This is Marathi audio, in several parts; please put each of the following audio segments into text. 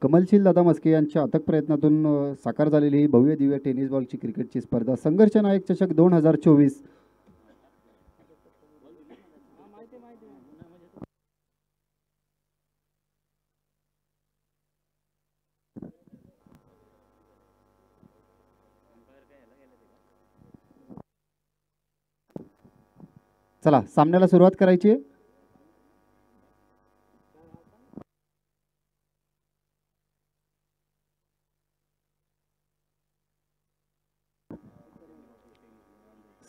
कमलशील दादा मस्के यांच्या अथक प्रयत्नातून साकार झालेली ही भव्य दिव्य टेनिस बॉलची क्रिकेटची स्पर्धा संघर्ष नायक चषक 2024. चला सामन्याला सुरुवात करायची आहे.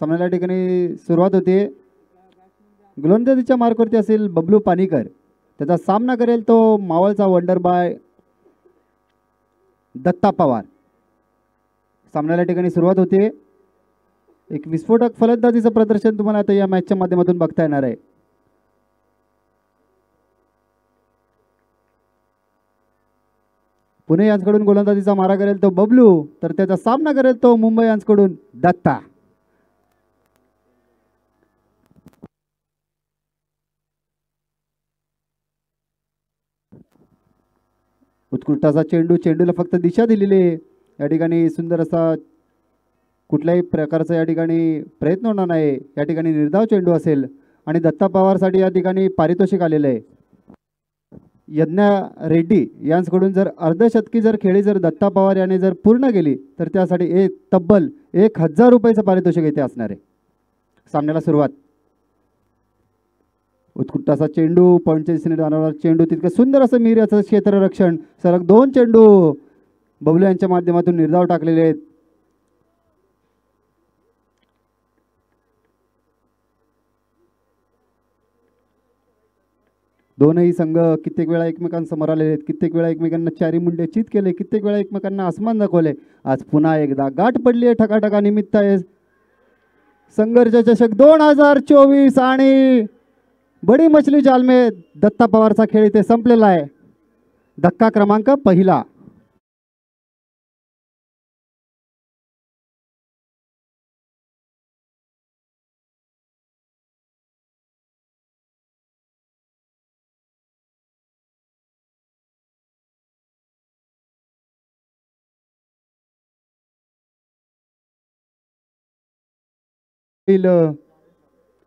सामन्याला ठिकाणी सुरुवात होते. गोलंदाजीच्या मार्कवरती असेल बबलू पानीकर. त्याचा सामना करेल तो मावळचा वंडर बाय दत्ता पवार. सामन्याला ठिकाणी सुरुवात होते. एक विस्फोटक फलंदाजीचं प्रदर्शन तुम्हाला आता या मॅचच्या माध्यमातून बघता येणार आहे. पुणे यांच्याकडून गोलंदाजीचा मारा करेल तो बबलू, तर त्याचा सामना करेल तो मुंबई यांच्याकडून दत्ता. उत्कृष्ट असा चेंडू, चेंडूला फक्त दिशा दिलेली आहे. या ठिकाणी सुंदर असा कुठल्याही प्रकारचा या ठिकाणी प्रयत्न होणार नाही. या ठिकाणी निर्धाव चेंडू असेल आणि दत्ता पवारसाठी या ठिकाणी पारितोषिक आलेलं आहे. यज्ञा रेड्डी यांच्याकडून जर अर्धशतकी जर खेळी जर दत्ता पवार याने जर पूर्ण केली तर त्यासाठी तब्बल 1000 रुपयाचं पारितोषिक इथे असणार आहे. सामन्याला सुरुवात. उत्कृष्ट असा चेंडू, पॉईंटच्या दिशेने जाणारा चेंडू, तितकं सुंदर असं मिऱ्याचं क्षेत्ररक्षण. सलग 2 चेंडू बबलू यांच्या माध्यमातून निर्धाव टाकलेले आहेत. दोनही संघ कित्येक वेळा एकमेकांसमोर आलेले आहेत. कित्येक वेळा एकमेकांना चारी मुंडे चित केले. कित्येक वेळा एकमेकांना आसमान दाखवले. आज पुन्हा एकदा गाठ पडली आहे. ठकाठका निमित्त आहे संघर्ष चषक 2024 आणि बडी मछली जाल में दत्ता पवारचा खेळ इथे संपलेला आहे. धक्का क्रमांक पहिला.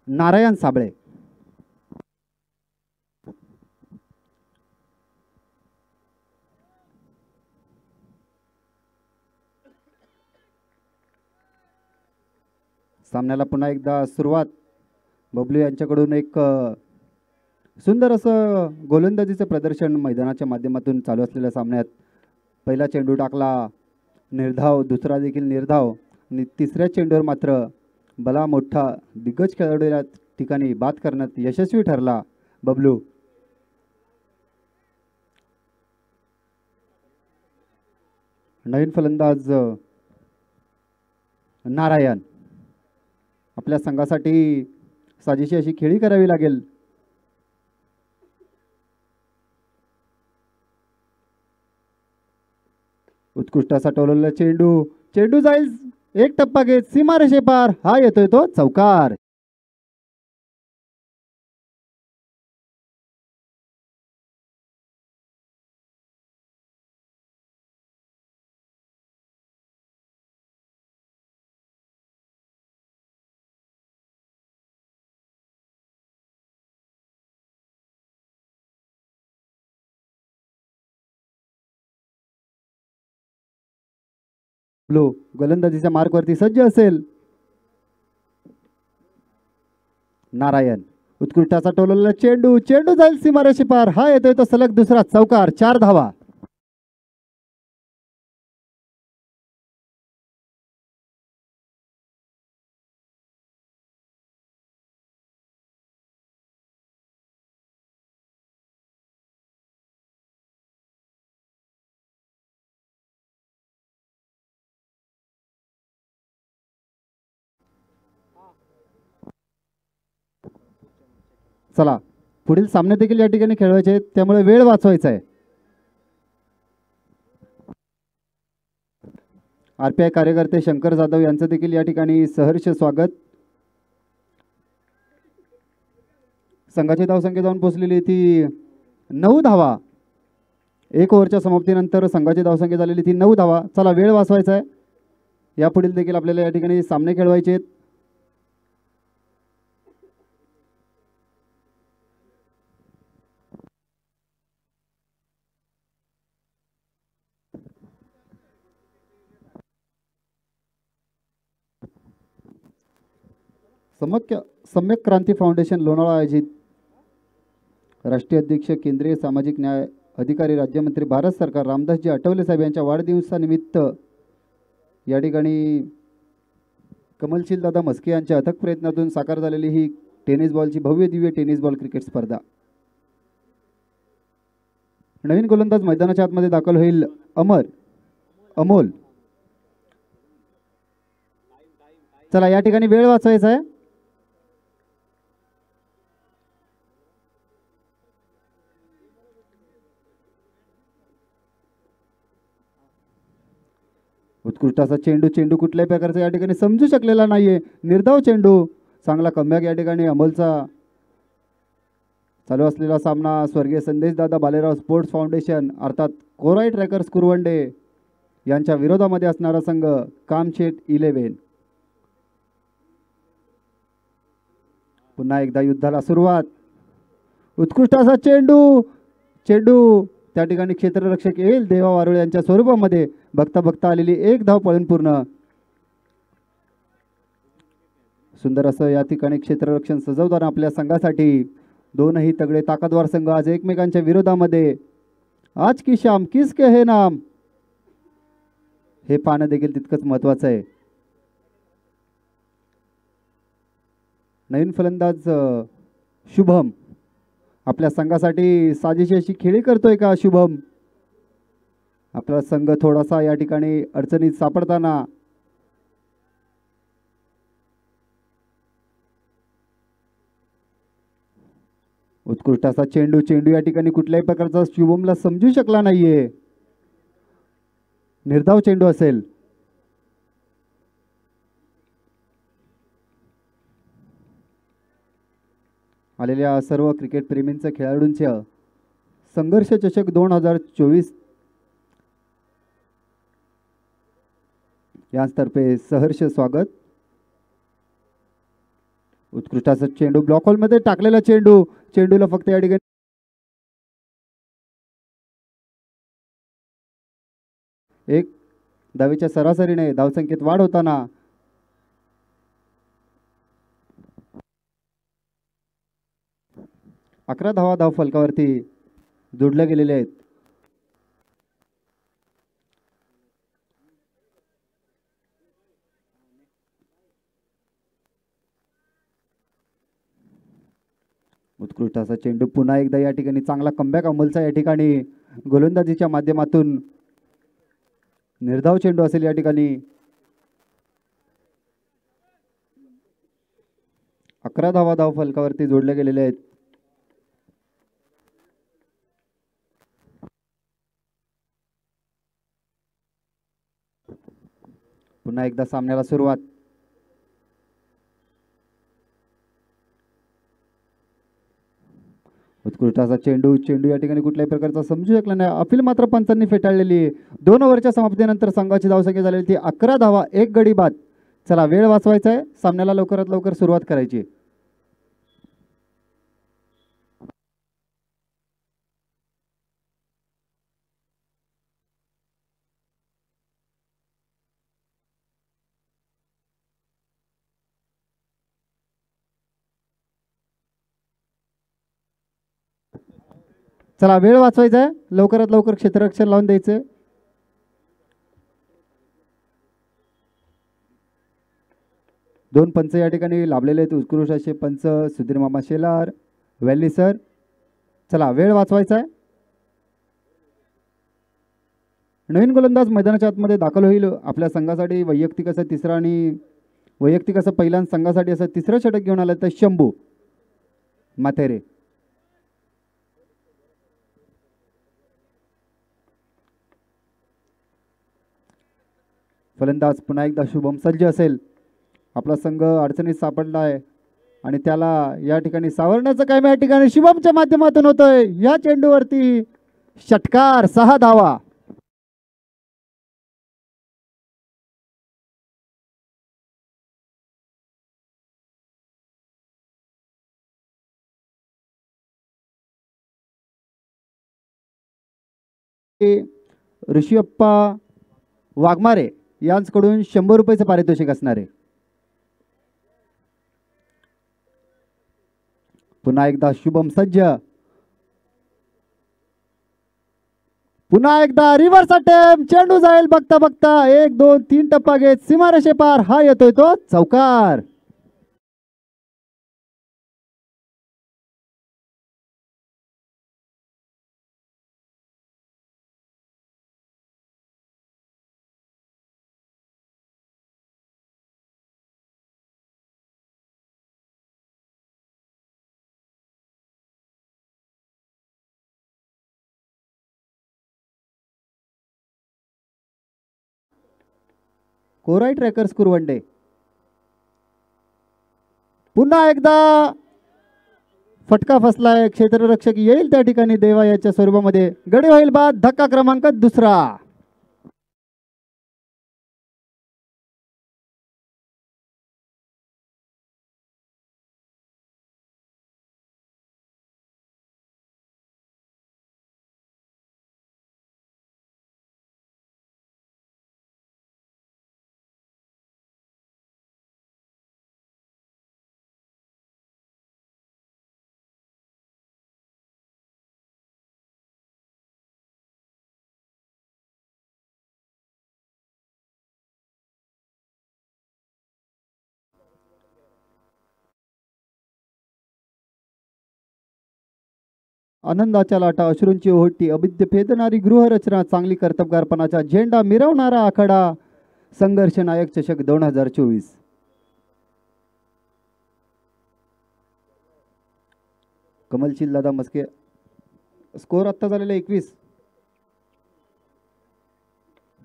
नारायण साबळे. सामन्याला पुन्हा एकदा सुरुवात. बबलू यांच्याकडून एक सुंदर असं गोलंदाजीचं प्रदर्शन मैदानाच्या माध्यमातून चालू असलेल्या सामन्यात. पहिला चेंडू टाकला निर्धाव, दुसरा देखील निर्धाव आणि तिसऱ्या चेंडूवर मात्र भला मोठा दिग्गज खेळाडूला ठिकाणी बाद करण्यात यशस्वी ठरला बबलू. नवीन फलंदाज नारायण. आपल्या संघासाठी साजेशी अशी खेळी करावी लागेल. उत्कृष्ट असा टोलवलेला चेंडू, चेंडू जाईल एक टप्पा घेत सीमारेषे पार. हा येतोय तो चौकार. गोलंदाजीच्या मार्कवरती सज्ज असेल नारायण. उत्कृष्ट असा टोलवलेला चेंडू, चेंडू जाईल सीमारेषे पार. हा येतोय तो सलग दुसरा चौकार. 4 धावा. चला पुढील सामने देखील या ठिकाणी खेळवायचे आहेत, त्यामुळे वेळ वाचवायचा आहे. RPI कार्यकर्ते शंकर जाधव यांचं देखील या ठिकाणी सहर्ष स्वागत. संघाची धावसंख्या जाऊन पोहोचलेली ती 9 धावा. 1 ओव्हरच्या समाप्तीनंतर संघाची धावसंख्या झालेली ती 9 धावा. चला वेळ वाचवायचा आहे. यापुढील देखील आपल्याला या ठिकाणी सामने खेळवायचे आहेत. सम्यक क्रांती फाउंडेशन लोणावळा आयोजित राष्ट्रीय अध्यक्ष केंद्रीय सामाजिक न्याय अधिकारी राज्यमंत्री भारत सरकार रामदासजी आठवले साहेब यांच्या वाढदिवसानिमित्त या ठिकाणी कमलशील दादा मस्के यांच्या अथक प्रयत्नातून साकार झालेली ही टेनिस बॉलची भव्य दिव्य टेनिस बॉल क्रिकेट स्पर्धा. नवीन गोलंदाज मैदानाच्या आतमध्ये दाखल होईल अमोल. चला या ठिकाणी वेळ वाचवायचा आहे. उत्कृष्ट असा चेंडू कुठल्याही प्रकारचा या ठिकाणी समजू शकलेला नाहीये. निर्धाव चेंडू, चांगला कमबॅक या ठिकाणी अमोलचा. चालू असलेला सामना स्वर्गीय संदेशदादा बालेराव स्पोर्ट्स फाउंडेशन अर्थात कोराई ट्रॅकर्स कुरवंडे यांच्या विरोधामध्ये असणारा संघ कामशेट 11. पुन्हा एकदा युद्धाला सुरुवात. उत्कृष्ट असा चेंडू त्या ठिकाणी क्षेत्ररक्षक येईल देवा वारुळे यांच्या स्वरूपामध्ये. बघता बघता आलेली 1 धाव पळून पूर्ण. सुंदर असं या ठिकाणी क्षेत्ररक्षण सजवताना आपल्या संघासाठी दोनही तगडे ताकदवार संघ आज एकमेकांच्या विरोधामध्ये. आज की शाम किसके हे नाम हे पाहणं देखील तितकंच महत्वाचं आहे. नवीन फलंदाज शुभम आपल्या संघासाठी साजेशी अशी खेळी करतोय का शुभम? आपला संघ थोडासा या ठिकाणी अडचणीत सापडताना उत्कृष्ट असा चेंडू या ठिकाणी कुठल्याही प्रकारचा शुभमला समजू शकला नाहीये. निर्धाव चेंडू असेल. आलेल्या सर्व क्रिकेट प्रेमींच्या खेळाडूंच्या संघर्ष चषक 2024 यांतर्फे सहर्ष स्वागत. उत्कृष्ट असा चेंडू ब्लॉक होल मध्ये टाकलेला चेंडूला फक्त या ठिकाणी एक धावेच्या सरासरीने धावसंख्येत वाढ होताना 11 धावा धाव फलकावरती जोडल्या गेलेल्या आहेत. उत्कृष्ट असा चेंडू पुन्हा एकदा या ठिकाणी चांगला कमबॅक अमोलचा या ठिकाणी गोलंदाजीच्या माध्यमातून. निर्धाव चेंडू असेल या ठिकाणी. 11 धावा धाव फलकावरती जोडल्या गेलेल्या आहेत. पुन्हा एकदा सामन्याला सुरुवात. उत्कृष्ट असा चेंडू या ठिकाणी कुठल्याही प्रकारचा समजू शकला नाही. अपील मात्र पंचांनी फेटाळलेली. 2 ओव्हरच्या समाप्तीनंतर संघाची धावसंख्या झालेली ती 11 धावा 1 गडी बाद. चला वेळ वाचवायचा आहे. सामन्याला लवकरात लवकर सुरुवात करायची. चला वेळ वाचवायचा आहे. लवकरात लवकर क्षेत्ररक्षण लावून द्यायचं. दोन पंच या ठिकाणी लाभलेले आहेत. उत्कृष्ट असे पंच सुधीर मामा शेलार, वेल्ली सर. चला वेळ वाचवायचा आहे. नवीन गोलंदाज मैदानाच्या आतमध्ये दाखल होईल. आपल्या संघासाठी वैयक्तिक असं तिसरा आणि वैयक्तिक असं पहिल्या संघासाठी असं तिसरं षटक घेऊन आलं तर शंभू माथेरे. फलंदाज पुन्हा एकदा शुभम सज्ज असेल. आपला संघ अडचणीत सापडला आहे आणि त्याला या ठिकाणी सावरण्याचं काम या ठिकाणी शुभमच्या माध्यमातून होतोय. या चेंडूवरती षटकार, 6 धावा. ऋषिअप्पा वाघमारे यांच्याकडून 100 रुपयाचं पारितोषिक असणार आहे. पुन्हा एकदा शुभम सज्ज. पुन्हा एकदा रिव्हर्स अटेम्प्ट. चेंडू जाईल बघता बघता 1 2 3 टप्पा घेत सीमारेषे पार. हा येतोय तो चौकार. कोराई ट्रॅकर्स कुरवंडे. पुन्हा एकदा फटका फसलाय. क्षेत्ररक्षक येईल त्या ठिकाणी देवा याच्या स्वरूपामध्ये. गडी होईल बाद. धक्का क्रमांक 2. आनंदाच्या लाटा, अश्रूंची ओहोटी, अभिद्य भेदणारी गृहरचना, चांगली कर्तबगारपणाचा झेंडा मिरवणारा आखाडा. संघर्ष नायक चषक 2024. कमलशील दादा मस्के. स्कोर आत्ता झालेला 21.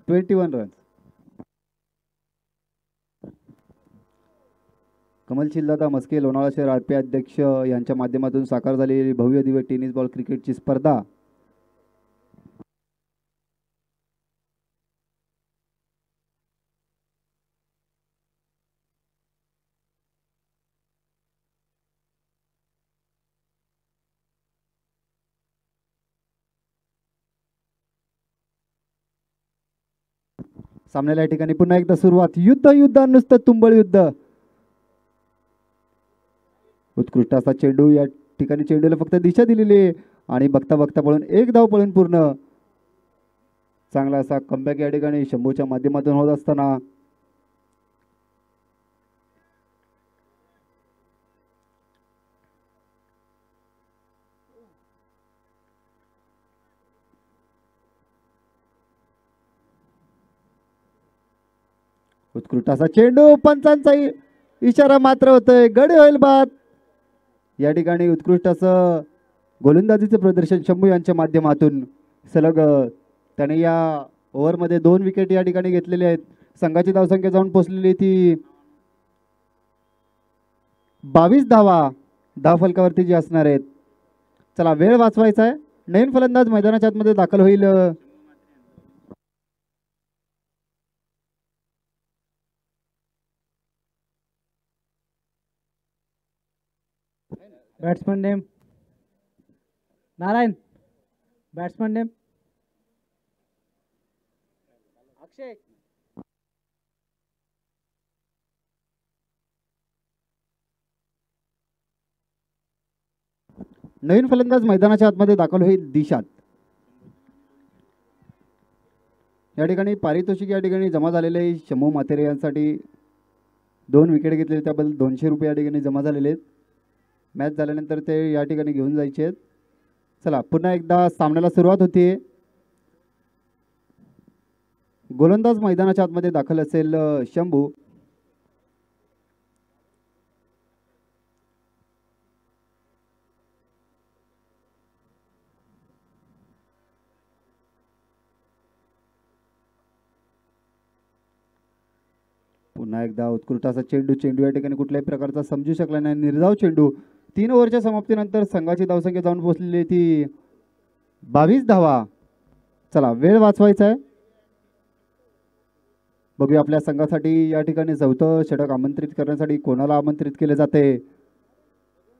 21 रन. कमलशील दादा मस्के, लोणावळा शहर आरपी अध्यक्ष यांच्या माध्यमातून साकार झालेली भव्य दिव्य टेनिस बॉल क्रिकेटची स्पर्धा. सामन्याला या ठिकाणी पुन्हा एकदा सुरुवात. युद्ध युद्ध नुसतं तुंबळ युद्ध. उत्कृष्ट असा चेंडू. या ठिकाणी चेंडूला फक्त दिशा दिलेली आहे आणि बघता बघता पळून 1 धाव पळून पूर्ण. चांगला असा कमबॅक या ठिकाणी शंभूच्या माध्यमातून होत असताना उत्कृष्ट असा चेंडू. पंचांचा इशारा मात्र होतोय. गडी होईल बाद. या ठिकाणी उत्कृष्ट असं गोलंदाजीचं प्रदर्शन शंभू यांच्या माध्यमातून. सलग त्याने या ओव्हरमध्ये 2 विकेट या ठिकाणी घेतलेले आहेत. संघाची धावसंख्या जाऊन पोहोचलेली ती 22 धावा धावफलकावरती जी असणार आहेत. चला वेळ वाचवायचा आहे. नवीन फलंदाज मैदानाच्या आतमध्ये दाखल होईल. Batsman name Narayan. Batsman name Akshay. नवीन फलंदाज मैदानाच्या आतमध्ये दाखल होईल दिशात. या ठिकाणी पारितोषिक या ठिकाणी जमा झालेले आहे. शंभू माथेरे यांसाठी 2 विकेट घेतले त्याबद्दल 200 रुपये या ठिकाणी जमा झालेले आहेत. मॅच झाल्यानंतर ते या ठिकाणी घेऊन जायचे आहेत. चला पुन्हा एकदा सामन्याला सुरुवात होते. गोलंदाज मैदानाच्या आतमध्ये दाखल असेल शंभू. पुन्हा एकदा उत्कृष्ट असा चेंडू चेंडू या ठिकाणी कुठल्याही प्रकारचा समजू शकला नाही. निर्धाव चेंडू. 3 ओव्हरच्या समाप्तीनंतर संघाची धावसंख्या जाऊन पोहोचलेली ती 22 धावा. चला वेळ वाचवायचा आहे. बघूया आपल्या संघासाठी या ठिकाणी चौथं षटक आमंत्रित करण्यासाठी कोणाला आमंत्रित केले जाते.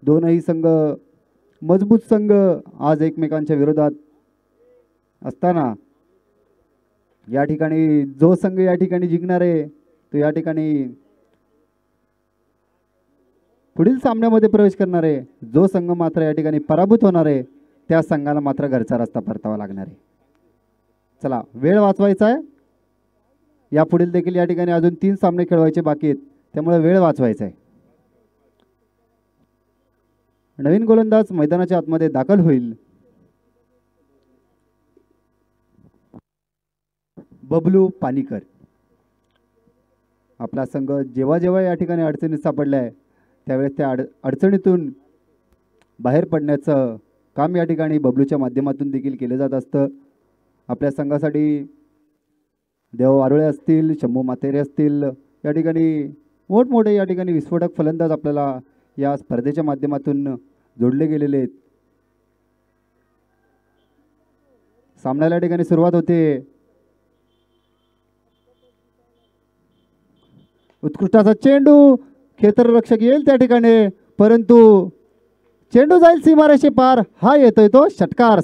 दोनही संघ मजबूत संघ आज एकमेकांच्या विरोधात असताना या ठिकाणी जो संघ या ठिकाणी जिंकणार आहे तो या ठिकाणी पुढील सामन्यामध्ये प्रवेश करणार आहे. जो संघ मात्र या ठिकाणी पराभूत होणार आहे त्या संघाला मात्र घरचा रस्ता परतावा लागणार आहे. चला वेळ वाचवायचा आहे. यापुढील देखील या ठिकाणी अजून 3 सामने खेळवायचे बाकी आहेत, त्यामुळे वेळ वाचवायचा आहे. नवीन गोलंदाज मैदानाच्या आतमध्ये दाखल होईल. बबलू पानीकर. आपला संघ जेव्हा जेव्हा या ठिकाणी अडचणीत सापडला आहे त्यावेळेस त्या अडचणीतून बाहेर पडण्याचं काम या ठिकाणी बबलूच्या माध्यमातून देखील केलं जात असतं. आपल्या संघासाठी देव वारुळे असतील, शंभू मातेरे असतील, या ठिकाणी मोठमोठे या ठिकाणी विस्फोटक फलंदाज आपल्याला या स्पर्धेच्या माध्यमातून जोडले गेलेले आहेत. सामन्याला या ठिकाणी सुरुवात होते. उत्कृष्ट असा चेंडू. क्षेत्ररक्षक येईल त्या ठिकाणी, परंतु चेंडू जाईल सीमारेषे पार. हा येतोय तो षटकार.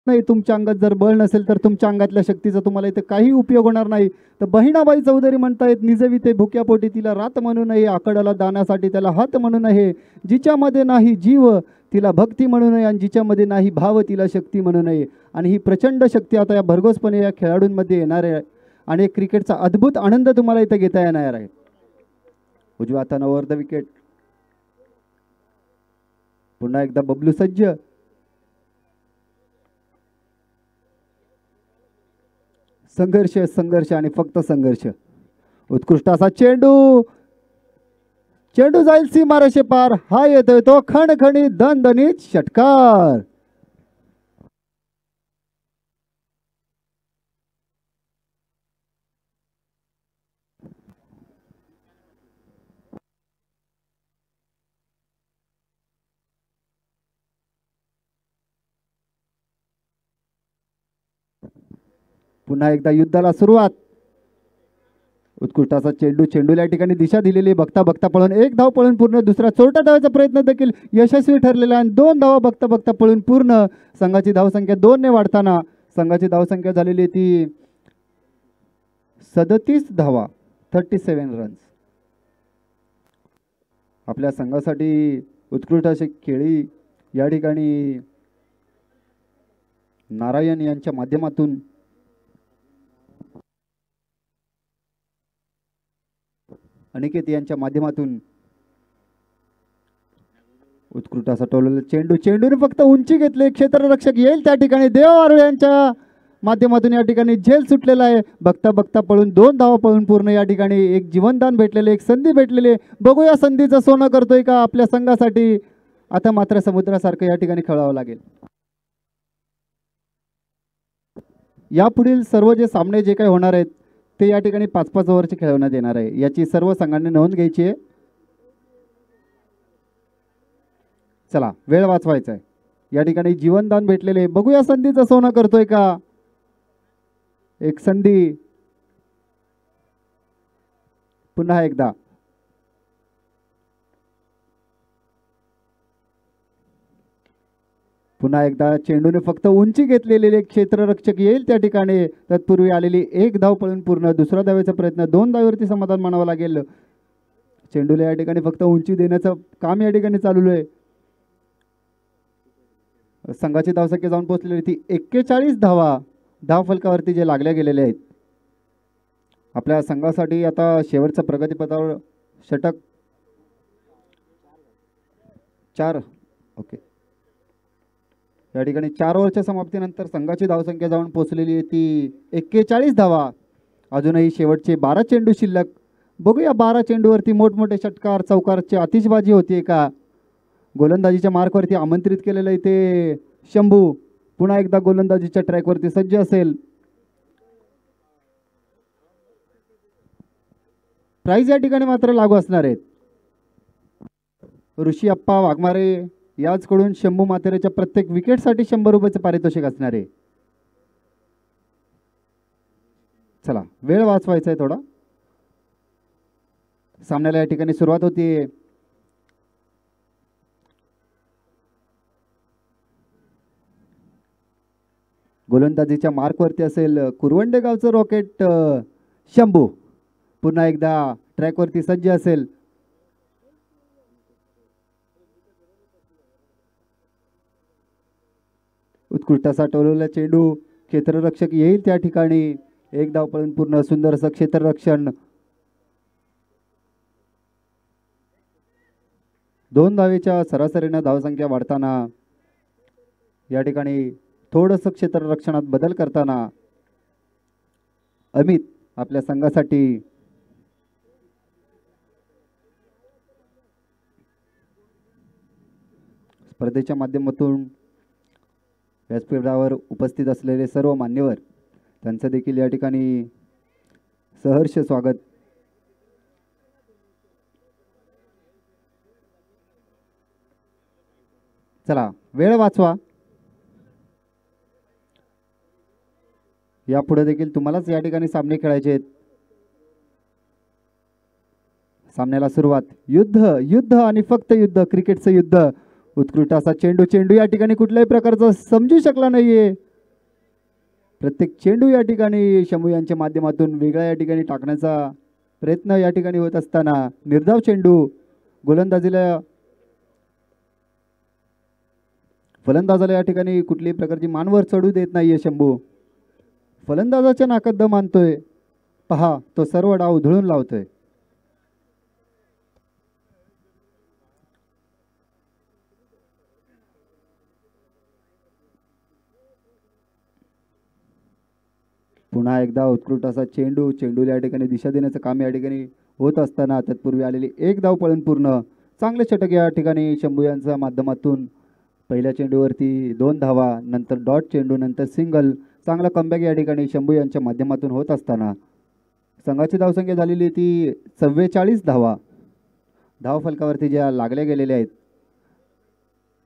नाही, तुमच्या अंगात जर बळ नसेल तर तुमच्या अंगातल्या शक्तीचा तुम्हाला इथे काही उपयोग होणार नाही. तर बहिणाबाई चौधरी म्हणतायत, निजवी ते भुक्यापोटी तिला रात म्हणू नये, आकडाला दाण्यासाठी त्याला हात म्हणू नये, जिच्यामध्ये नाही जीव तिला भक्ती म्हणू नये, आणि जिच्यामध्ये नाही भाव तिला शक्ती म्हणू नये. आणि ही प्रचंड शक्ती आता या भरघोसपणे या खेळाडूंमध्ये येणार आहे आणि क्रिकेटचा अद्भुत आनंद तुम्हाला इथे घेता येणार आहे. उजव्या हातानं ओव्हर द विकेट. पुन्हा एकदा बबलू सज्ज. संघर्ष संघर्ष आणि फक्त संघर्ष. उत्कृष्ट असा चेंडू. चेंडू जाईल सीमारेषे पार. हा येतोय तो खणखणीत दणदणीत षटकार. पुन्हा एकदा युद्धाला सुरुवात. उत्कृष्ट असा चेंडू. चेंडूला या ठिकाणी दिशा दिलेली. बघता बघता पळून 1 धाव पळून पूर्ण. दुसरा चोरटा धावाचा प्रयत्न देखील यशस्वी ठरलेला आणि 2 धावा बघता बघता पळून पूर्ण. संघाची धावसंख्या 2 ने वाढताना संघाची धावसंख्या झालेली ती 37 धावा, 37 रन्स. आपल्या संघासाठी उत्कृष्ट असे खेळी या ठिकाणी नारायण यांच्या माध्यमातून अनिकेत यांच्या माध्यमातून उत्कृष्ट असा टोललेला चेंडू. चेंडूने फक्त उंची घेतली. क्षेत्ररक्षक येईल त्या ठिकाणी. देव वारुळे यांच्या माध्यमातून या ठिकाणी झेल सुटलेला आहे. बघता बघता पळून 2 धावा पळून पूर्ण. या ठिकाणी एक जीवनदान भेटलेले, एक संधी भेटलेली. बघूया संधीचं सोनं करतोय का आपल्या संघासाठी. आता मात्र समुद्रासारखं या ठिकाणी खेळावं लागेल. यापुढील सर्व जे सामने जे काही होणार आहेत ते या ठिकाणी 5-5 ओव्हरचे खेळवण्यात येणार आहे. याची सर्व संघांनी नोंद घ्यायची आहे. चला वेळ वाचवायचा आहे. या ठिकाणी जीवनदान भेटलेले. बघूया संधीचं सोनं करतोय का. एक संधी. पुन्हा एकदा. पुन्हा एकदा चेंडूने फक्त उंची घेतलेले. क्षेत्ररक्षक येईल त्या ठिकाणी. तत्पूर्वी आलेली 1 धाव पळून पूर्ण. दुसरा धावेचा प्रयत्न. 2 धावेवरती समाधान मानावं लागेल. चेंडूला या ठिकाणी फक्त उंची देण्याचं काम या ठिकाणी चालू आहे. संघाची धावसंख्या जाऊन पोहोचलेली ती 41 धावा धाव फलकावरती जे लागल्या गेलेले आहेत. आपल्या संघासाठी आता शेवटचं प्रगतीपथावर षटक 4. ओके. या ठिकाणी 4 ओव्हरच्या समाप्तीनंतर संघाची धावसंख्या जाऊन पोहोचलेली आहे ती 41 धावा. अजूनही शेवटचे 12 चेंडू शिल्लक. बघूया 12 चेंडूवरती मोठमोठे षटकार चौकारची आतिषबाजी होतीये का. गोलंदाजीच्या मार्कवरती आमंत्रित केलेलं इथे शंभू पुन्हा एकदा गोलंदाजीच्या ट्रॅकवरती सज्ज असेल. प्राइज या ठिकाणी मात्र लागू असणार आहेत. ऋषी अप्पा वाघमारे याचकडून शंभू मातेरेच्या प्रत्येक विकेटसाठी 100 रुपयाचे पारितोषिक असणार आहे. चला वेळ वाचवायचा आहे थोडा. सामन्याला या ठिकाणी सुरुवात होती. गोलंदाजीच्या मार्कवरती असेल कुरवंडे गावचं रॉकेट शंभू पुन्हा एकदा ट्रॅकवरती सज्ज असेल. उत्कृष्ट असा टोलवलेला चेंडू. क्षेत्ररक्षक येईल त्या ठिकाणी. एक धाव पळून पूर्ण. सुंदर असं क्षेत्ररक्षण. 2 धावेच्या सरासरीनं धावसंख्या वाढताना या ठिकाणी थोडंसं क्षेत्ररक्षणात बदल करताना अमित आपल्या संघासाठी स्पर्धेच्या माध्यमातून व्यासपीठावर उपस्थित असलेले सर्व मान्यवर त्यांचं देखील या ठिकाणी सहर्ष स्वागत. चला वेळ वाचवा. यापुढे देखील तुम्हालाच या ठिकाणी सामने खेळायचे आहेत. सामन्याला सुरुवात. युद्ध युद्ध आणि फक्त युद्ध. क्रिकेटचं युद्ध. उत्कृष्ट असा चेंडू. चेंडू या ठिकाणी कुठल्याही प्रकारचा समजू शकला नाहीये. प्रत्येक चेंडू या ठिकाणी शंभू यांच्या माध्यमातून वेगळा या ठिकाणी टाकण्याचा प्रयत्न या ठिकाणी होत असताना निर्धाव चेंडू. गोलंदाजीला फलंदाजाला या ठिकाणी कुठल्याही प्रकारची मानवर चढू देत नाहीये शंभू. फलंदाजाच्या नाकात दम आणतोय. पहा तो सर्व डाव उधळून लावतोय. पुन्हा एकदा उत्कृष्ट असा चेंडू. चेंडूला या ठिकाणी दिशा देण्याचं काम या ठिकाणी होत असताना तत्पूर्वी आलेली 1 धाव पळून पूर्ण. चांगले षटक या ठिकाणी शंभू यांच्या माध्यमातून. पहिल्या चेंडूवरती 2 धावा. नंतर डॉट चेंडू. नंतर सिंगल. चांगला कमबॅक या ठिकाणी शंभू यांच्या माध्यमातून होत असताना संघाची धावसंख्या झालेली ती 44 धावा. धाव फलकावरती ज्या लागल्या गेलेल्या आहेत.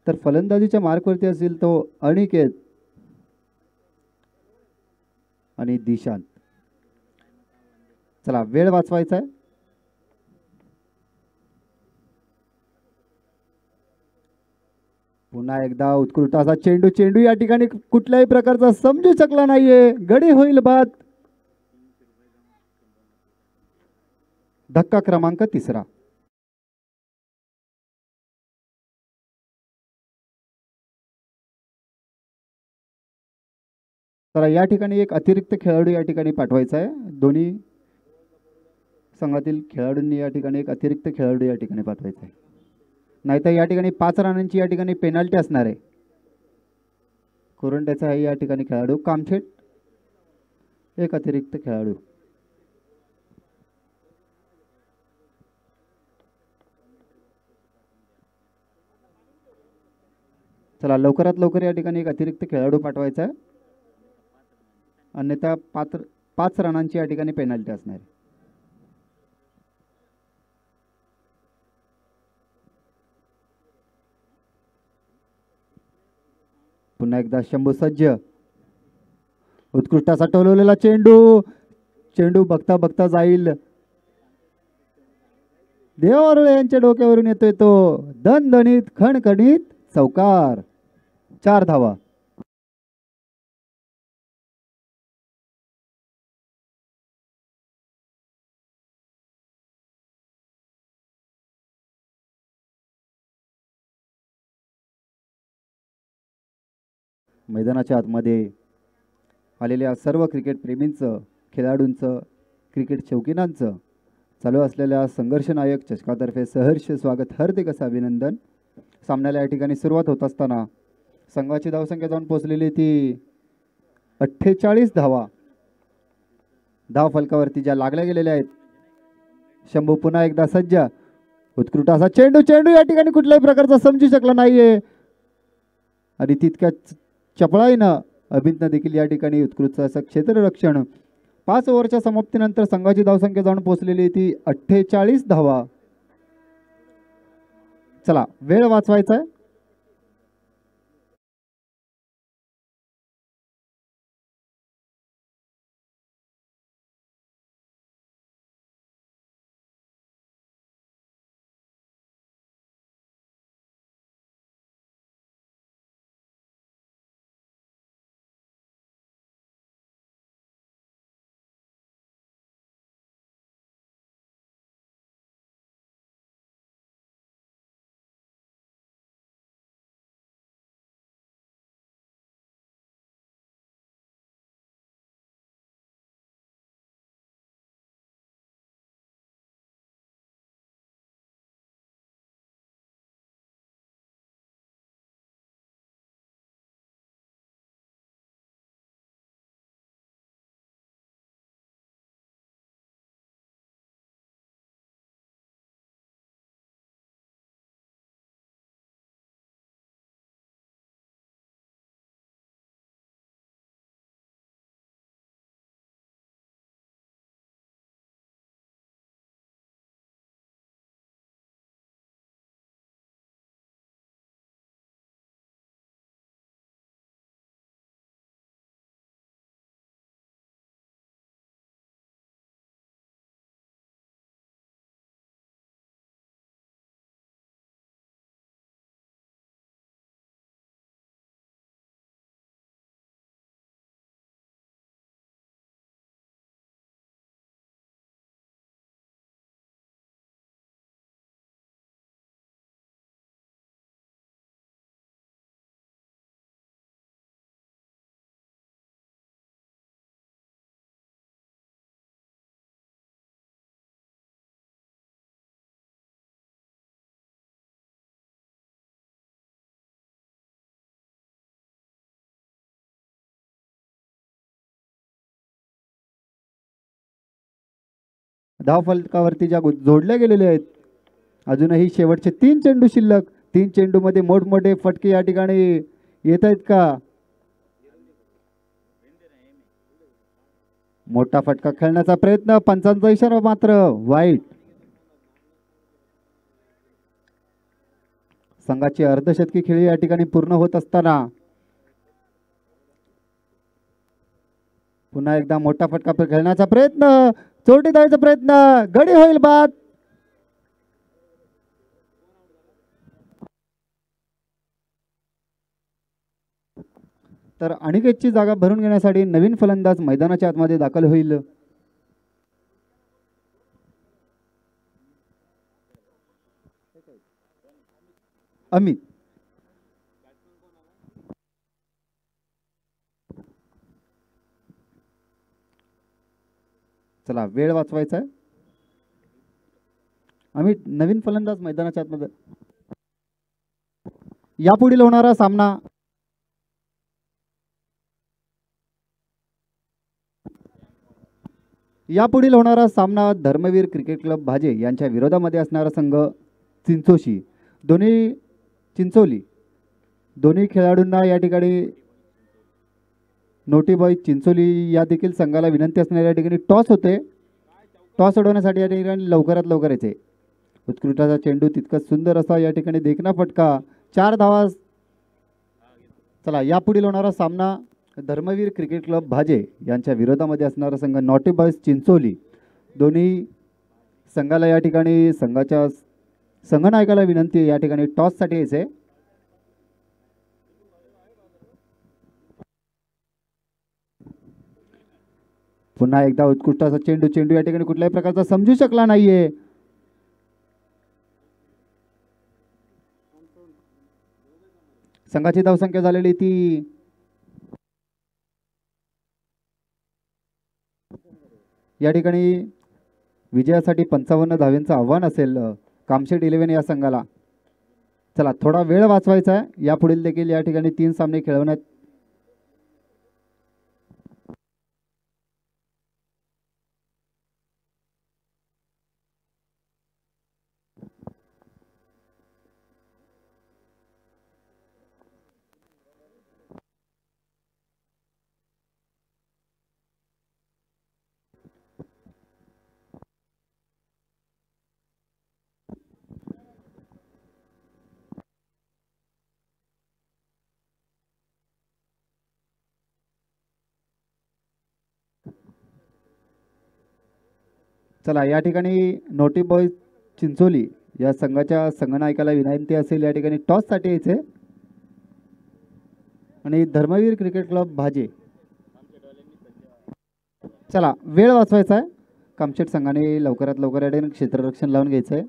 तर फलंदाजीच्या मार्कवरती असेल तो अनिकेत आणि दिशांत. चला वेळ वाचवायचा आहे. पुन्हा एकदा उत्कृष्ट असा चेंडू. चेंडू या ठिकाणी कुठल्याही प्रकारचा समजू शकला नाहीये. गडी होईल बाद. धक्का क्रमांक 3. तर या ठिकाणी एक अतिरिक्त खेळाडू या ठिकाणी पाठवायचा आहे. दोन्ही संघातील खेळाडूंनी या ठिकाणी एक अतिरिक्त खेळाडू या ठिकाणी पाठवायचा आहे. नाहीतर या ठिकाणी 5 रनांची या ठिकाणी पेनल्टी असणार आहे. कुरंड्याचा आहे या ठिकाणी खेळाडू. कामशेट एक अतिरिक्त खेळाडू. चला लवकरात लवकर या ठिकाणी एक अतिरिक्त खेळाडू पाठवायचा आहे. अन्यथा 5 रनांची या ठिकाणी पेनल्टी असणार आहे. पुन्हा एकदा शंभू सज्ज. उत्कृष्ट असा टोलवलेला चेंडू. चेंडू बघता बघता जाईल. देवावरुळे यांच्या डोक्यावरून येतोय तो. दणदणीत खणखणीत चौकार. 4 धावा. मैदानाच्या आतमध्ये आलेल्या सर्व क्रिकेट प्रेमींचं, खेळाडूंचं, क्रिकेट शौकीनांचं चालू असलेल्या संघर्षनायक चषकातर्फे सहर्ष स्वागत. हार्दिक असं अभिनंदन. सामन्याला या ठिकाणी सुरुवात होत असताना संघाची धावसंख्या जाऊन पोहोचलेली ती 48 धावा. धाव फलकावरती ज्या लागल्या गेलेल्या आहेत. शंभू पुन्हा एकदा सज्ज. उत्कृष्ट असा चेंडू चेंडू या ठिकाणी कुठल्याही प्रकारचा समजू शकला नाहीये आणि तितक्या चपळाईनं अभिज्ञ देखील या ठिकाणी उत्कृष्ट असं क्षेत्ररक्षण. 5 ओव्हरच्या समाप्तीनंतर संघाची धावसंख्या जाऊन पोहोचलेली ती 48 धावा. चला वेळ वाचवायचा आहे. धाव फलकावरती ज्या जोडल्या गेलेल्या आहेत. अजूनही शेवटचे 3 चेंडू शिल्लक. 3 चेंडू मध्ये मोठमोठे फटके या ठिकाणी येत आहेत का? मोठा फटका खेळण्याचा प्रयत्न. पंचांचा इशारा मात्र वाईट. संघाची अर्धशतकी खेळी या ठिकाणी पूर्ण होत असताना पुन्हा एकदा मोठा फटका खेळण्याचा प्रयत्न. चोटी द्यायचा प्रयत्न. गडी होईल बाद. तर अनिकेतची जागा भरून घेण्यासाठी नवीन फलंदाज मैदानाच्या आतमध्ये दाखल होईल. अमित. चला वेळ वाचवायचा आहे. अमित नवीन फलंदाज मैदानाच्या आतमध्ये. यापुढील होणारा सामना धर्मवीर क्रिकेट क्लब भाजे यांच्या विरोधामध्ये असणारा संघ चिंचोली. दोन्ही खेळाडूंना या ठिकाणी नोटीबॉय चिंचोली या देखील संघाला विनंती असणाऱ्या ठिकाणी टॉस होते. टॉस उडवण्यासाठी या ठिकाणी लवकरात लवकर यायचे. उत्कृष्टाचा चेंडू तितका सुंदर असा या ठिकाणी देखना फटका. 4 धावा. चला यापुढील होणारा सामना धर्मवीर क्रिकेट क्लब भाजे यांच्या विरोधामध्ये असणारा संघ नॉटी बॉयज चिंचोली. दोन्ही संघाला या ठिकाणी संघाच्या संघनायकाला विनंती या ठिकाणी टॉससाठी यायचे. पुन्हा एकदा उत्कृष्टाचा चेंडू या ठिकाणी कुठल्याही प्रकारचा समजू शकला नाहीये. संघाची धावसंख्या झालेली ती या ठिकाणी विजयासाठी 55 धावांचं आव्हान असेल कामशेट 11 या संघाला. चला थोडा वेळ वाचवायचा आहे. यापुढील देखील या ठिकाणी 3 सामने खेळवण्यात चला या ठिकाणी नोटी बॉय चिंचोली या संघाच्या संघनायकाला विनंती असेल या ठिकाणी टॉससाठी यायचे आणि धर्मवीर क्रिकेट क्लब भाजे. चला वेळ वाचवायचा आहे. कामशेट संघाने लवकरात लवकर या ठिकाणी क्षेत्ररक्षण लावून घ्यायचं आहे.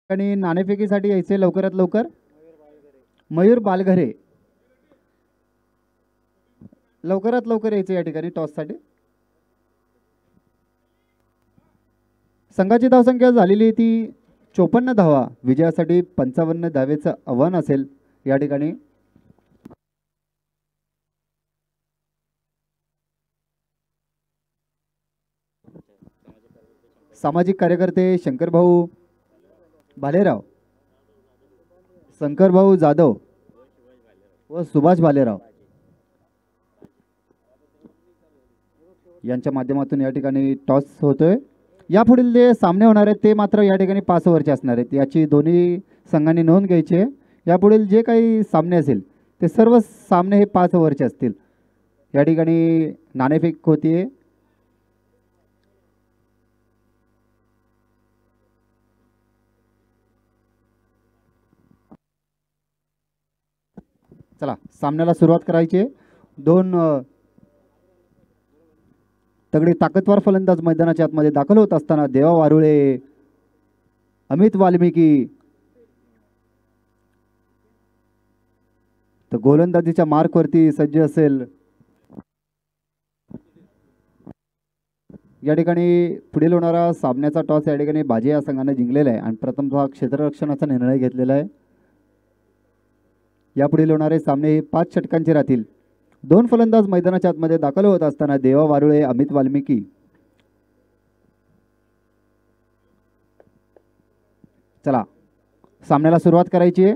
आणि नाणेफेकीसाठी यायचे लवकरात लवकर मयूर बालघरे. लवकरात लवकर यायचे या ठिकाणी टॉससाठी. संघाची धावसंख्या झालेली ती 54 धावा. विजयासाठी 55 धावेचं आव्हान असेल या ठिकाणी. सामाजिक कार्यकर्ते शंकरभाऊ भालेराव, शंकरभाऊ जाधव व सुभाष भालेराव यांच्या माध्यमातून या ठिकाणी टॉस होतोय. यापुढील जे सामने होणार आहेत ते मात्र या ठिकाणी 5 ओव्हरचे असणार आहेत. याची दोन्ही संघांनी नोंद घ्यायची आहे. यापुढील जे काही सामने असेल ते सर्व सामने हे 5 ओव्हरचे असतील. या ठिकाणी नाणेफेक होतीये. चला सामन्याला सुरुवात करायची आहे. 2 तगडे ताकदवार फलंदाज मैदानाच्या आतमध्ये दाखल होत असताना देवा वारुळे, अमित वाल्मिकी तर गोलंदाजीच्या मार्कवरती सज्ज असेल. या ठिकाणी पुढील होणारा सामन्याचा टॉस या ठिकाणी भाजे या संघाने जिंकलेला आहे आणि प्रथमतः क्षेत्ररक्षणाचा निर्णय घेतलेला आहे. यापुढील होणारे सामने 5 षटकांचे राहतील. 2 फलंदाज मैदानाच्या आतमध्ये दाखल होत असताना देवा वारुळे, अमित वाल्मिकी. चला सामन्याला सुरुवात करायची आहे.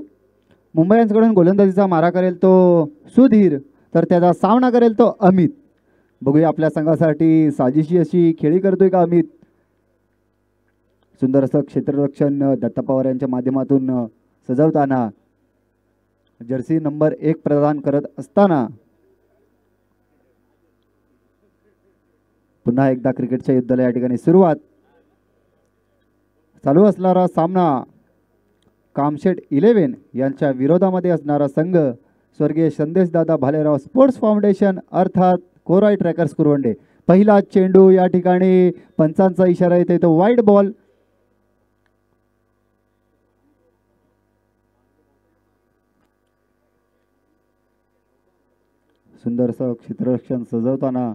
मुंबई यांच्याकडून गोलंदाजीचा मारा करेल तो सुधीर, तर त्याचा सामना करेल तो अमित. बघूया आपल्या संघासाठी साजिशी अशी खेळी करतोय का अमित. सुंदर असं क्षेत्ररक्षण दत्ता पवार यांच्या माध्यमातून सजवताना जर्सी नंबर 1 प्रदान करत असताना पुन्हा एकदा क्रिकेटच्या युद्धाला या ठिकाणी सुरुवात. चालू असणारा सामना कामशेट 11 यांच्या विरोधामध्ये असणारा संघ स्वर्गीय संदेशदादा भालेराव स्पोर्ट्स फाउंडेशन अर्थात कोराई ट्रॅकर्स कुरवंडे. पहिला चेंडू या ठिकाणी पंचांचा इशारा येते तो वाईड बॉल. सुंदरसं क्षेत्ररक्षण सजवताना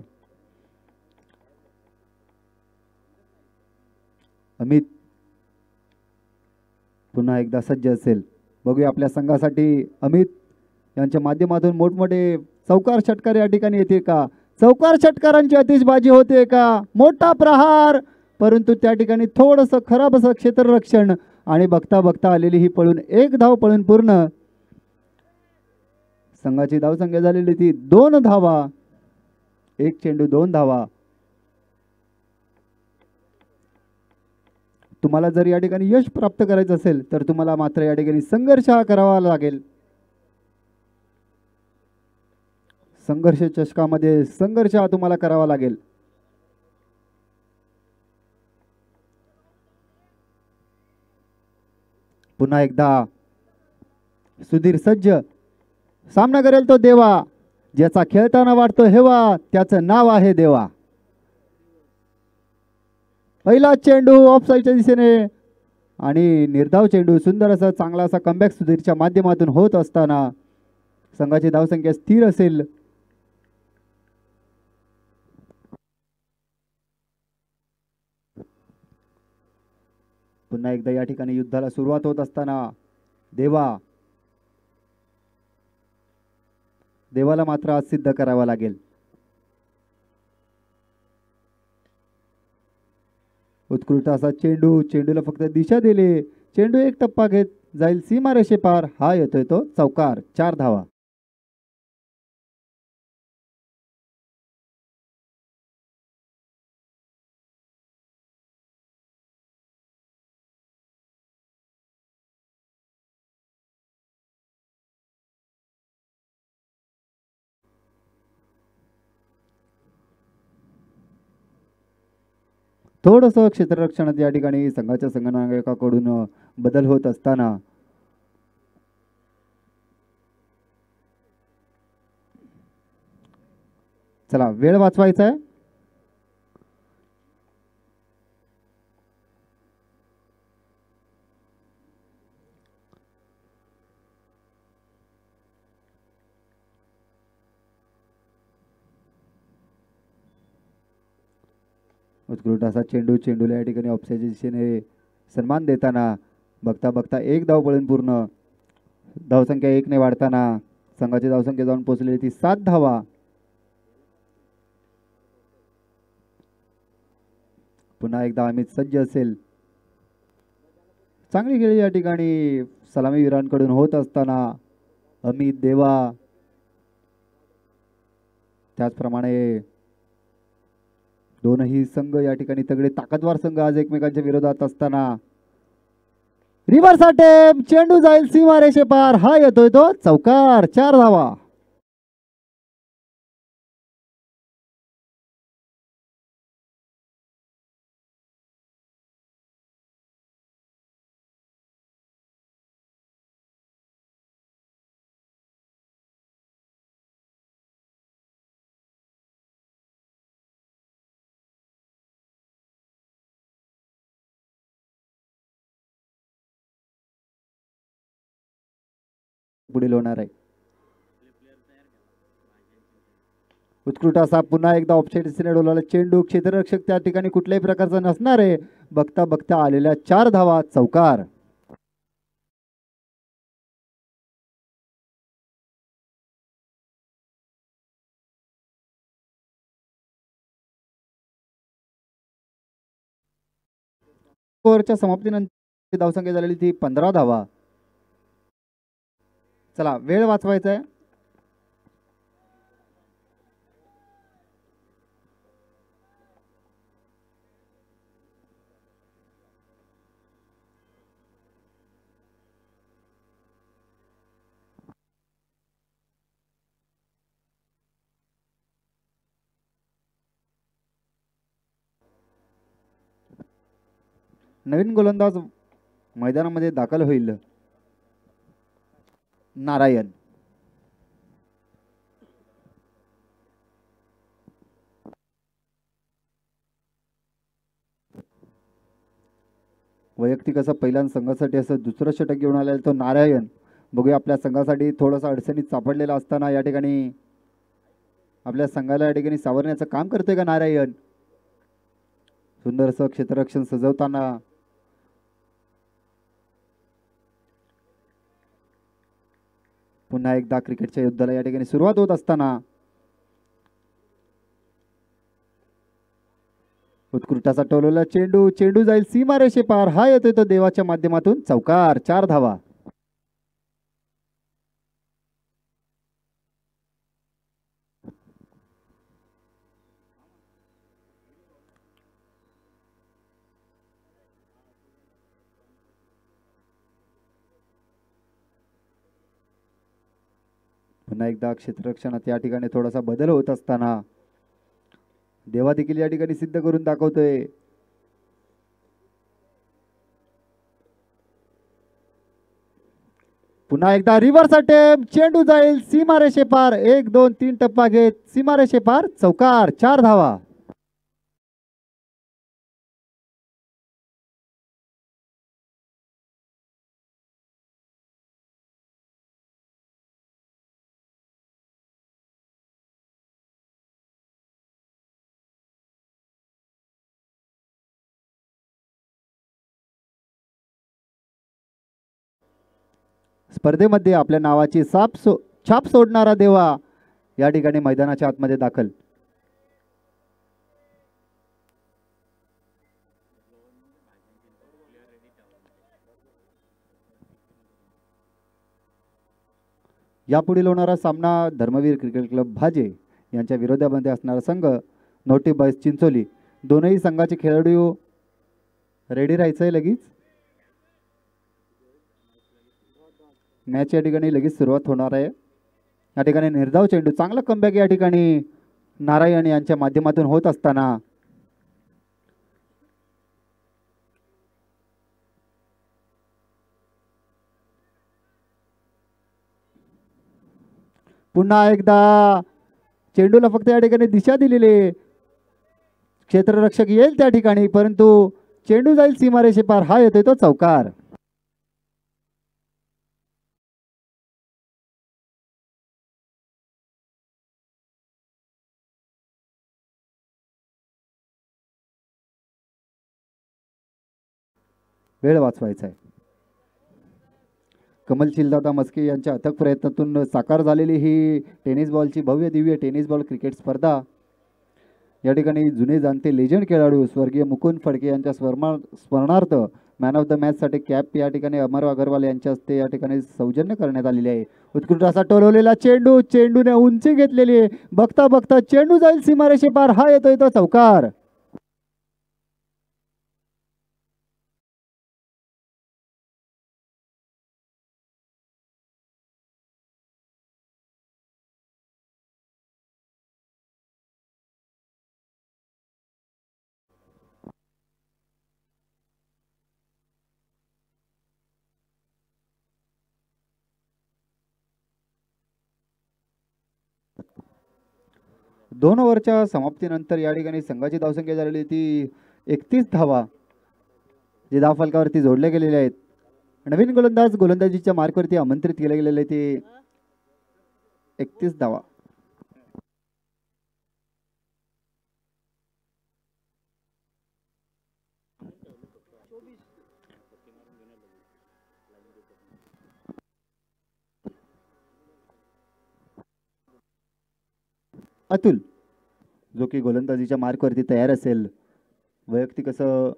अमित पुन्हा एकदा सज्ज असेल. बघूया आपल्या संघासाठी अमित यांच्या माध्यमातून मोठमोठे चौकार षटकार या ठिकाणी येते का. चौकार षटकारांची आतिषबाजी होते का. मोठा प्रहार, परंतु त्या ठिकाणी थोडंसं खराब असं क्षेत्ररक्षण आणि बघता बघता आलेली ही पळून एक धाव पळून पूर्ण. संघाची धावसंख्या झालेली ती 2 धावा. एक चेंडू 2 धावा. तुम्हाला जर या ठिकाणी यश प्राप्त करायचं असेल तर तुम्हाला मात्र या ठिकाणी संघर्ष हा करावा लागेल. संघर्ष चषकामध्ये संघर्ष हा तुम्हाला करावा लागेल. पुन्हा एकदा सुधीर सज्ज. सामना करेल तो देवा, ज्याचा खेळताना वाटतो हेवा, त्याचं नाव आहे देवा. पहिला चेंडू ऑफ साईडच्या दिशेने आणि निर्धाव चेंडू. सुंदर असा चांगला असा कमबॅक सुधीरच्या माध्यमातून होत असताना संघाची धावसंख्या स्थिर असेल. पुन्हा एकदा या ठिकाणी युद्धाला सुरुवात होत असताना देवाला मात्र आज सिद्ध करावा लागेल. उत्कृष्ट असा चेंडूला फक्त दिशा दिली. चेंडू एक टप्पा घेत जाईल सीमारेषे पार. हा येतोय तो चौकार. 4 धावा. थोडंसं क्षेत्ररक्षणात या ठिकाणी संघाच्या संघनायकाकडून बदल होत असताना चला वेळ वाचवायचा आहे. उत्कृष्ट असा चेंडूला या ठिकाणी ऑफसाईडच्या दिशेने सन्मान देताना बघता बघता एक धाव पळून पूर्ण. धावसंख्या 1 ने वाढताना संघाची धावसंख्या जाऊन पोहोचलेली ती 7 धावा. पुन्हा एकदा अमित सज्ज असेल. चांगली खेळी या ठिकाणी सलामीवीरांकडून होत असताना अमित देवा. त्याचप्रमाणे दोनही संघ या ठिकाणी तगडे ताकदवार संघ आज एकमेकांच्या विरोधात असताना रिव्हर्स अटेम्प्ट. चेंडू जाईल सीमारेषे पार. हा येतोय तो चौकार. 4 धावा. पुढील होणार आहे. उत्कृष्ट असा पुन्हा एकदा ऑफसाईड दिशेने डोलावला चेंडू. क्षेत्ररक्षक त्या ठिकाणी कुठल्याही प्रकारचा नसणार आहे. बघता बघता आलेल्या 4 धावा. चौकार. ओव्हरच्या समाप्तीनंतर धावसंख्या झालेली ती 15 धावा. चला वेळ वाचवायचा आहे. नवीन गोलंदाज मैदानामध्ये दाखल होईल. नारायण. वैयक्तिक असं पहिल्या संघासाठी असं दुसरं षटक घेऊन आलेला तो नारायण. बघूया आपल्या संघासाठी थोडासा अडचणीत सापडलेला असताना या ठिकाणी आपल्या संघाला या ठिकाणी सावरण्याचं काम करतोय का नारायण. सुंदर असं क्षेत्ररक्षण सजवताना पुन्हा एकदा क्रिकेटच्या युद्धाला या ठिकाणी सुरुवात होत असताना उत्कृष्ट असा टोलवला चेंडू, चेंडू जाईल सीमारेषे पार. हा येतोय तो देवाच्या माध्यमातून चौकार. 4 धावा. पुन्हा एकदा क्षेत्ररक्षणात या ठिकाणी थोडासा बदल होत असताना देवा देखील या ठिकाणी सिद्ध करून दाखवतोय. पुन्हा एकदा रिव्हर्स अटेम्प्ट, चेंडू जाईल सीमारेषे पार. 1 2 3 टप्पा घेत सीमारेषे पार चौकार. 4 धावा. स्पर्धेमध्ये आपल्या नावाची छाप सोडणारा देवा या ठिकाणी मैदानाच्या आतमध्ये दाखल. यापुढील होणारा सामना धर्मवीर क्रिकेट क्लब भाजे यांच्या विरोधामध्ये असणारा संघ नोटी बॉयज चिंचोली. दोनही संघाचे खेळाडू रेडी राहायचंय. लगेच मॅच या ठिकाणी लगेच सुरुवात होणार आहे. या ठिकाणी निर्धाव चेंडू, चांगला कमबॅक या ठिकाणी नारायण यांच्या माध्यमातून होत असताना पुन्हा एकदा चेंडूला फक्त या ठिकाणी दिशा दिलेली. क्षेत्ररक्षक येईल त्या ठिकाणी परंतु चेंडू जाईल सीमारेषे पार. हा येतोय तो चौकार. वेळ वाचवायचा आहे. कमलशीलदादा मस्के यांच्या अथक प्रयत्नातून साकार झालेली ही टेनिस बॉलची भव्य दिव्य टेनिस बॉल क्रिकेट स्पर्धा. या ठिकाणी जुने जाणते लेजंड खेळाडू स्वर्गीय मुकुंद फडके यांच्या स्मरणार्थ मॅन ऑफ द मॅच साठी कॅप या ठिकाणी अमर अग्रवाल यांच्या हस्ते या ठिकाणी सौजन्य करण्यात आलेले आहे. उत्कृष्ट असा टोलवलेला चेंडू, चेंडूने उंची घेतलेली आहे. बघता बघता चेंडू जाईल सीमारेषे पार. हा येतोय तो चौकार. दोन ओव्हरच्या समाप्तीनंतर या ठिकाणी संघाची धावसंख्या झालेली ती 31 धावा जे धावफलकावरती जोडले गेलेले आहेत. नवीन गोलंदाज गोलंदाजीच्या मार्कवरती आमंत्रित केले गेलेले ते 31 धावा. अतुल जो की गोलंदाजीच्या मार्कवरती तयार असेल. वैयक्तिक असं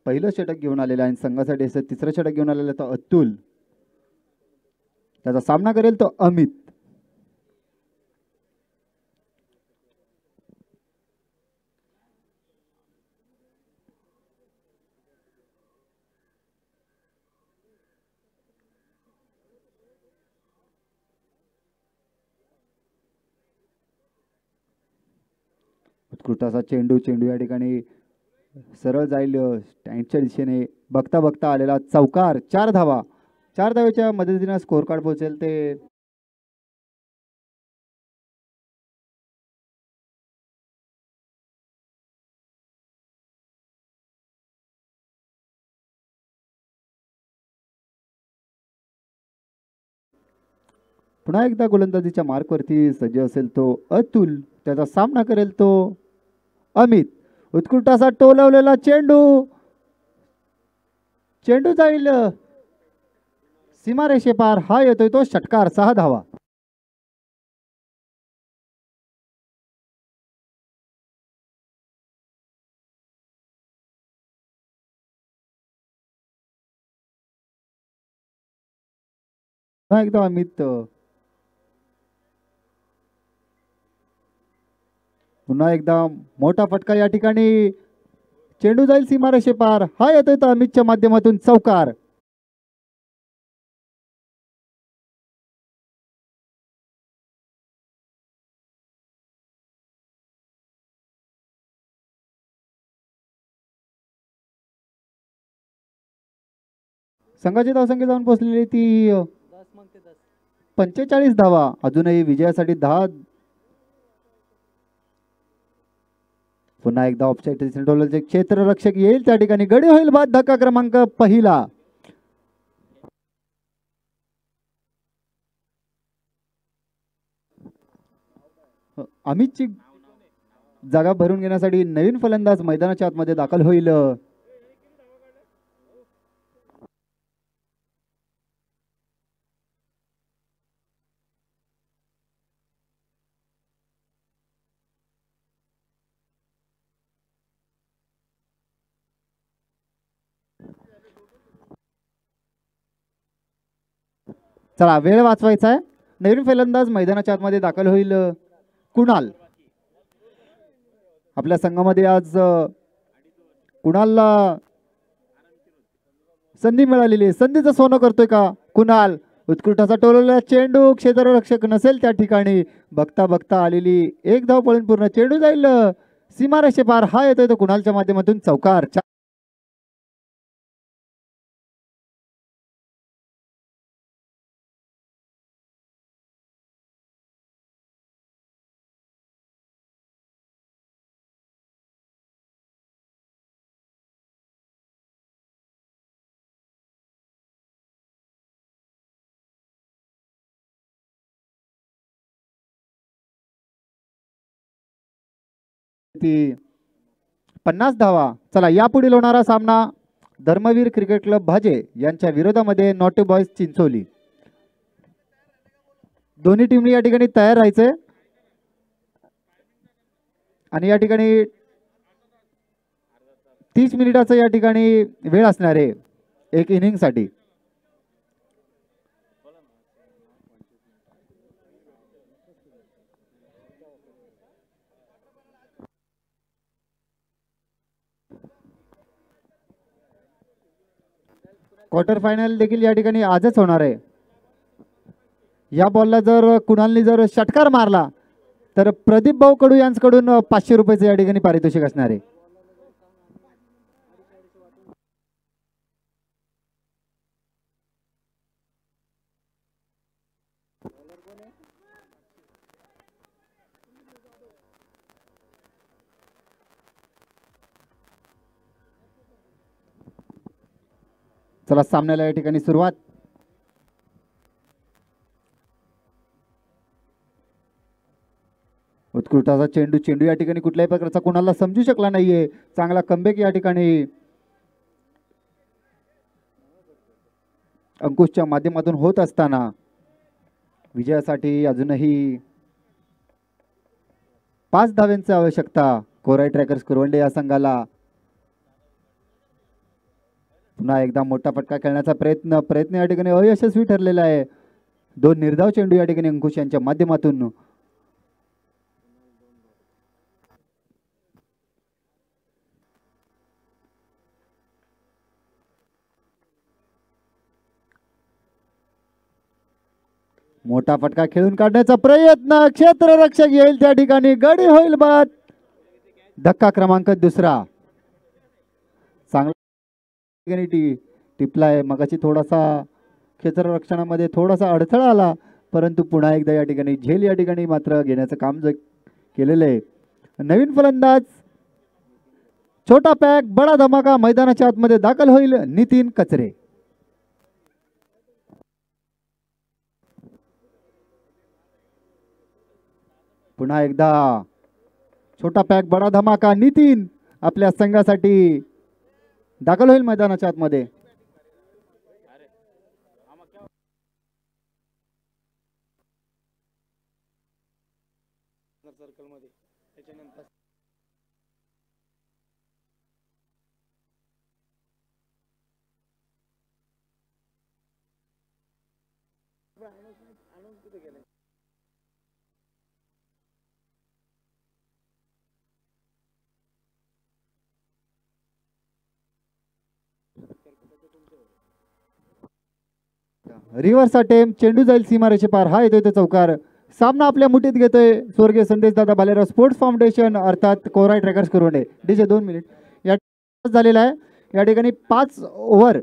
पहिलं षटक घेऊन आलेलं आहे. संघासाठी असं तिसरं षटक घेऊन आलेलं तो अतुल. त्याचा सामना करेल तो अमित. उत्कृष्ट चेंडू, चेंडू या ठिकाणी सरळ जाईल स्टँडच्या दिशेने. बघता बघता आलेला चौकार. 4 धावा. 4 धावेच्या मदतीने स्कोर कार्ड पोहोचेल ते पुन्हा एकदा गोलंदाजीच्या मार्कवरती सज्ज असेल तो अतुल, त्याचा सामना करेल तो अमित. उत्कृष्ट असा टोलवलेला चेंडू, चेंडू जाईल सीमारेषे पार. हा येतोय तो षटकार, 6 धावा. पुन्हा एकदा अमित, पुन्हा एकदा मोठा फटका या ठिकाणी. चेंडू जाईल सीमारेषे पार. हा येतोय तो अमितच्या माध्यमातून चौकार. संघाची धावसंख्या जाऊन पोहोचलेली ती 45 धावा. अजूनही विजयासाठी 10. पुन्हा एकदा ऑफसाईड डोलचे क्षेत्ररक्षक येईल त्या ठिकाणी. गडी होईल बाद. धक्का क्रमांक पहिला. अमितची जागा भरून घेण्यासाठी नवीन फलंदाज मैदानाच्या आतमध्ये दाखल होईल. चला, वेळ वाचवायचा आहे. नवीन फलंदाज मैदानाच्या आतमध्ये दाखल होईल कुणाल. आपल्या संघामध्ये आज कुणालला संधी मिळालेली आहे. संधीचं सोनं करतोय का कुणाल. उत्कृष्ट असा टोलवलेला चेंडू, क्षेत्ररक्षक नसेल त्या ठिकाणी. बघता बघता आलेली एक धाव पळून पूर्ण. चेंडू जाईल सीमारेषे पार. हा येतोय तो कुणालच्या माध्यमातून चौकार. ती 50 धावा. चला, यापुढील होणारा सामना धर्मवीर क्रिकेट क्लब भाजे यांच्या विरोधामध्ये नॉटी बॉयज चिंचोली. दोन्ही टीमनी या ठिकाणी तयार राहायचंय आणि या ठिकाणी 30 मिनिटाचा या ठिकाणी वेळ असणार आहे एक इनिंग साठी. क्वार्टर फायनल देखील या ठिकाणी आजच होणार आहे. या बॉलला जर कुणालनी जर षटकार मारला तर प्रदीप भाऊ कडू यांच्याकडून 500 रुपयाचं या ठिकाणी पारितोषिक असणार आहे. चला, सामन्याला या ठिकाणी सुरुवात. उत्कृष्ट असा चेंडू, चेंडू या ठिकाणी कुठल्याही प्रकारचा कुणाला समजू शकला नाहीये. चांगला कमबॅक या ठिकाणी अंकुशच्या माध्यमातून होत असताना विजयासाठी अजूनही 5 धाव्यांची आवश्यकता कोराई ट्रॅकर्स कुरवंडे या संघाला. पुन्हा एकदा मोठा फटका खेळण्याचा प्रयत्न या ठिकाणी अयशस्वी ठरलेला आहे. 2 निर्धाव चेंडू या ठिकाणी अंकुश यांच्या माध्यमातून. मोठा फटका खेळून काढण्याचा प्रयत्न. क्षेत्ररक्षक येईल त्या ठिकाणी. गडी होईल बाद. धक्का क्रमांक 2. चांगला टिपलाय. मगाची थोडासा क्षेत्ररक्षणामध्ये थोडासा अडथळा आला, परंतु पुन्हा एकदा या ठिकाणी झेल या ठिकाणी मात्र घेण्याचं काम केलेलं आहे. नवीन फलंदाज छोटा पॅक बडा धमाका मैदानाच्या आतमध्ये दाखल होईल नितीन कचरे. पुन्हा एकदा छोटा पॅक बडा धमाका. नितीन आपल्या संघासाठी दाखल होईल मैदानाच्या आतमध्ये. Reverse attempt. चेंडू जाईल सीमारेषे पार. हा येतोय तो चौकार. सामना आपल्या मुठीत घेतोय स्वर्गीय संदेश दादा भालेराव स्पोर्ट्स फाउंडेशन अर्थात कोराय ट्रॅकर्स करुंडे. डीजे 2 मिनिट या झालेला आहे. या ठिकाणी 5 ओव्हर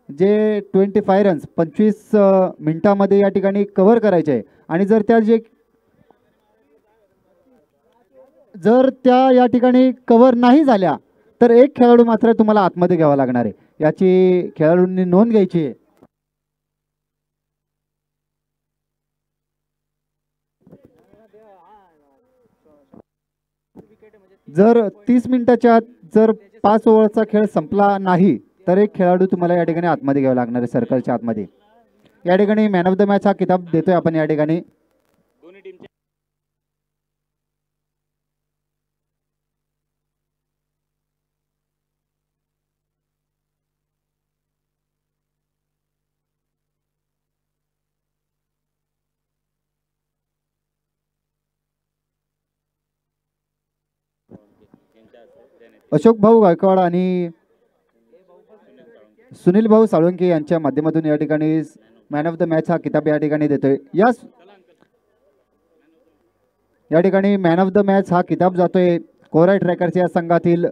जे 25 रन्स 25 मिनिटामध्ये या ठिकाणी कव्हर करायचे आहे. आणि जर त्या या ठिकाणी कव्हर नाही झाल्या तर एक खेळाडू मात्र तुम्हाला आतमध्ये घ्यावा लागणार आहे. याची खेळाडूंनी नोंद घ्यायची आहे. जर 30 मिनिटाच्या आत जर 5 ओव्हरचा खेळ संपला नाही तर एक खेळाडू तुम्हाला या ठिकाणी आतमध्ये घ्यावा लागणार आहे सर्कलच्या आतमध्ये. या ठिकाणी मॅन ऑफ द मॅच हा किताब देतोय आपण या ठिकाणी. अशोक भाऊ गायकवाड आणि सुनील भाऊ साळुंके यांच्या माध्यमातून या ठिकाणी मॅन ऑफ द मॅच हा किताब या ठिकाणी देतोय. या ठिकाणी मॅन ऑफ द मॅच हा किताब जातोय कोराय ट्रॅकर्स या संघातील